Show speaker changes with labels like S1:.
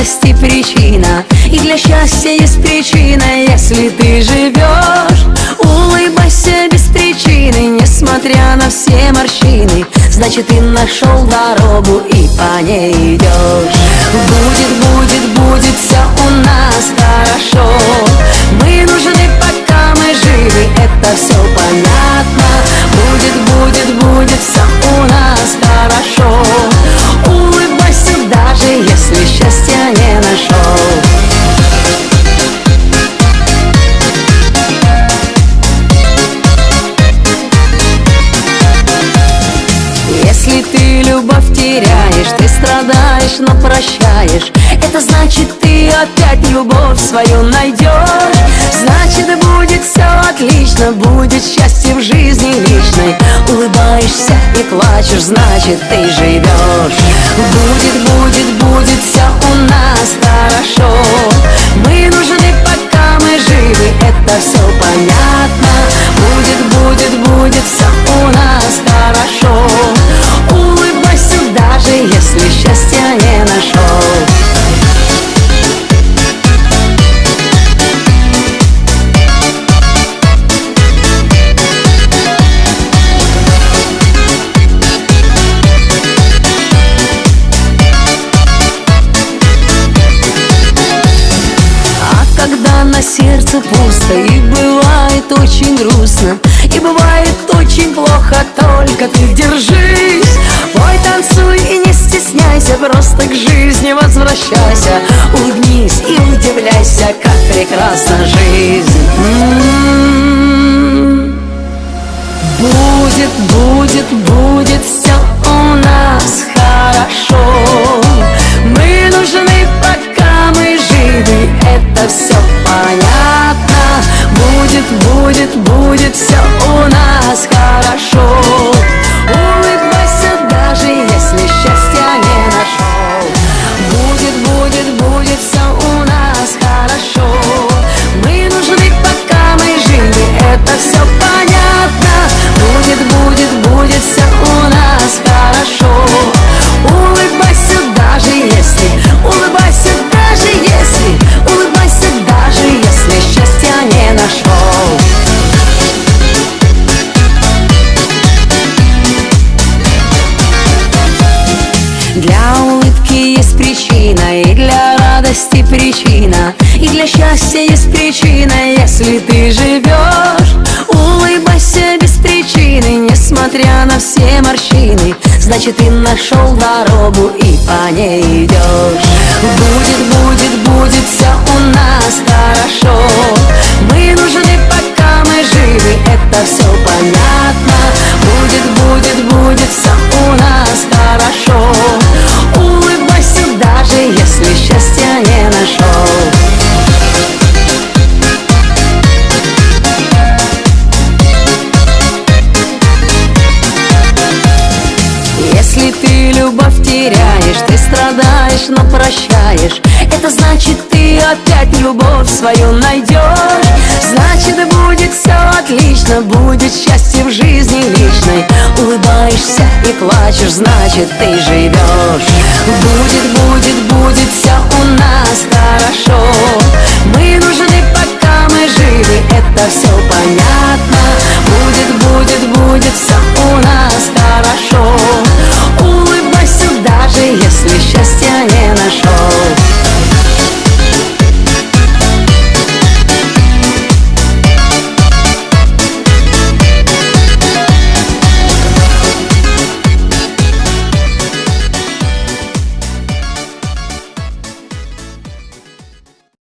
S1: радости причина, и для счастья есть причина. Если ты живешь, улыбайся без причины, несмотря на все морщины. Значит, ты нашел дорогу и по ней идешь. Будет все у нас хорошо. Мы нужны, пока мы живы, это все понятно. Будет все у нас хорошо. Улыбайся, даже если счастья не нашел. Если ты любовь теряешь, ты страдаешь, но прощаешь, это значит, ты опять любовь свою найдешь. Значит, будет все отлично, будет счастье в жизни личной. Улыбаешься и плачешь, значит, ты живешь. Будет все у нас хорошо. Мы нужны, пока мы живы, это все понятно. Будет все у нас хорошо. Улыбайся, даже если счастья не нашел. На сердце пусто, и бывает очень грустно, и бывает очень плохо, только ты держись. Пой, танцуй и не стесняйся, просто к жизни возвращайся. Улыбнись и удивляйся, как прекрасна жизнь. Будет все у нас хорошо. Мы нужны, пока мы живы, это все понятно. Будет все у нас хорошо. Улыбайся, даже если счастья не нашел. Будет все у нас хорошо. Мы нужны, пока мы живы, это все понятно. Будет все у нас хорошо. Улыбайся, даже если, улыбайся, даже если, улыбайся, даже если счастья не нашел. Для улыбки есть причина, и для радости причина, и для счастья есть причина. Если ты живешь, улыбайся без причины, несмотря на все морщины. Значит, ты нашел дорогу и по ней идешь. Будет все у нас хорошо. Мы нужны, пока мы живы, это все понятно. Будет все у нас хорошо. Улыбайся, даже если счастья не нашел. Если ты любовь теряешь, ты страдаешь, но прощаешь, это значит, ты опять любовь свою найдешь. Значит, будет все отлично, будет счастье в жизни личной. Улыбаешься и плачешь, значит, ты живешь. Будет все